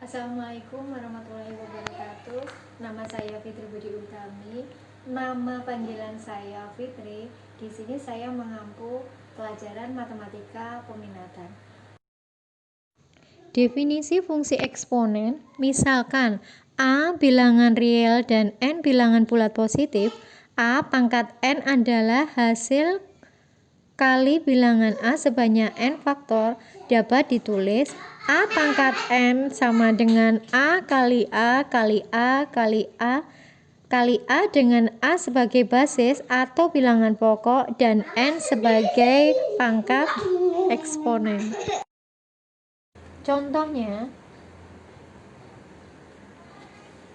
Assalamualaikum warahmatullahi wabarakatuh. Nama saya Fitri Budi Utami. Nama panggilan saya Fitri. Di sini saya mengampu pelajaran matematika peminatan. Definisi fungsi eksponen, misalkan A bilangan real dan N bilangan bulat positif, A pangkat N adalah hasil kali bilangan A sebanyak N faktor, dapat ditulis A pangkat N sama dengan A kali A kali A kali A kali A dengan A sebagai basis atau bilangan pokok dan N sebagai pangkat eksponen. Contohnya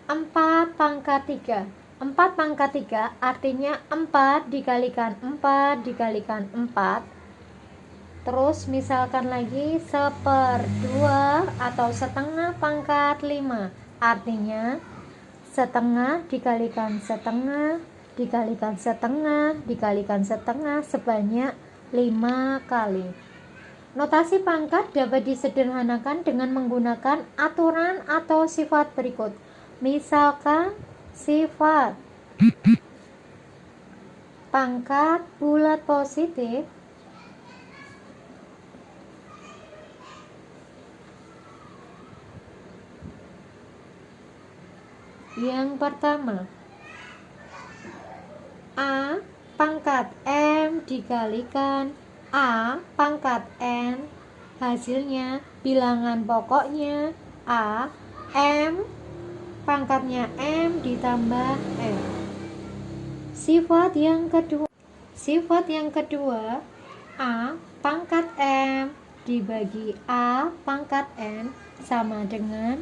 4 pangkat 3. 4 pangkat 3 artinya 4 dikalikan 4 dikalikan 4. Terus misalkan lagi 1/2 atau setengah pangkat 5, artinya setengah dikalikan setengah dikalikan setengah dikalikan setengah sebanyak 5 kali. Notasi pangkat dapat disederhanakan dengan menggunakan aturan atau sifat berikut. Misalkan sifat pangkat bulat positif yang pertama, A pangkat M dikalikan A pangkat N, hasilnya bilangan pokoknya A, M pangkatnya M ditambah N. Sifat yang kedua, A pangkat M dibagi A pangkat N sama dengan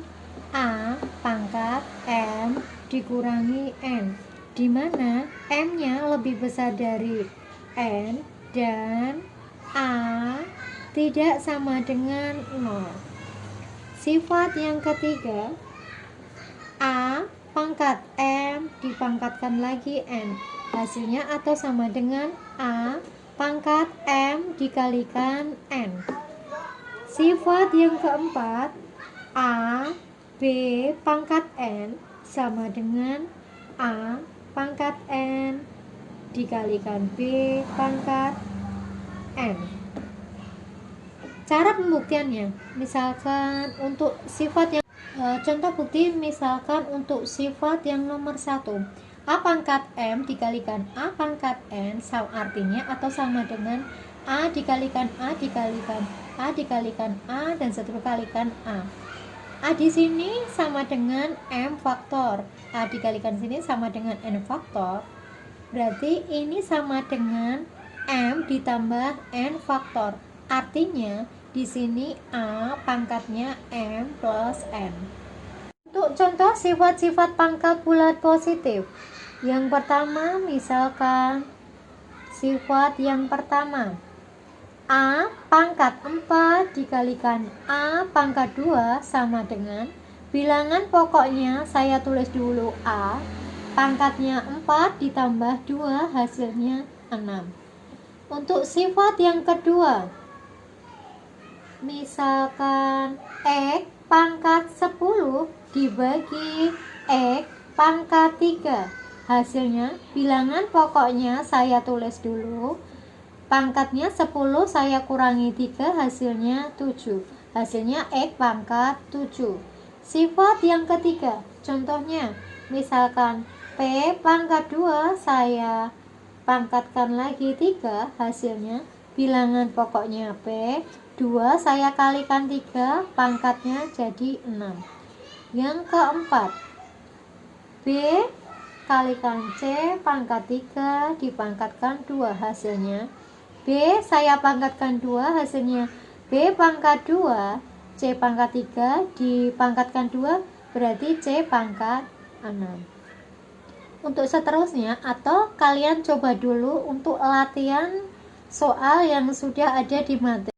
A pangkat M dikurangi N, di mana M-nya lebih besar dari N dan A tidak sama dengan 0. Sifat yang ketiga, A pangkat M dipangkatkan lagi N, hasilnya atau sama dengan A pangkat M dikalikan N. Sifat yang keempat, A B pangkat N sama dengan A pangkat N dikalikan B pangkat N. Cara pembuktiannya, misalkan untuk sifat yang contoh bukti, misalkan untuk sifat yang nomor 1, A pangkat M dikalikan A pangkat N artinya atau sama dengan A dikalikan A dikalikan A dikalikan A dan seterusnya kalikan A. A di sini sama dengan M faktor, A dikalikan sini sama dengan N faktor, berarti ini sama dengan M ditambah N faktor, artinya di sini A pangkatnya M plus N. Untuk contoh sifat-sifat pangkat bulat positif, yang pertama misalkan sifat yang pertama, A pangkat 4 dikalikan A pangkat 2 sama dengan bilangan pokoknya saya tulis dulu A, pangkatnya 4 ditambah 2 hasilnya 6. Untuk sifat yang kedua, misalkan X pangkat 10 dibagi X pangkat 3, hasilnya bilangan pokoknya saya tulis dulu, pangkatnya 10 saya kurangi 3 hasilnya 7, hasilnya X pangkat 7. Sifat yang ketiga, contohnya misalkan P pangkat 2 saya pangkatkan lagi 3, hasilnya bilangan pokoknya P, 2 saya kalikan 3, pangkatnya jadi 6. Yang keempat, B kalikan C pangkat 3 dipangkatkan 2, hasilnya B saya pangkatkan 2, hasilnya B pangkat 2, C pangkat 3 dipangkatkan 2, berarti C pangkat 6. Untuk seterusnya, atau kalian coba dulu untuk latihan soal yang sudah ada di materi.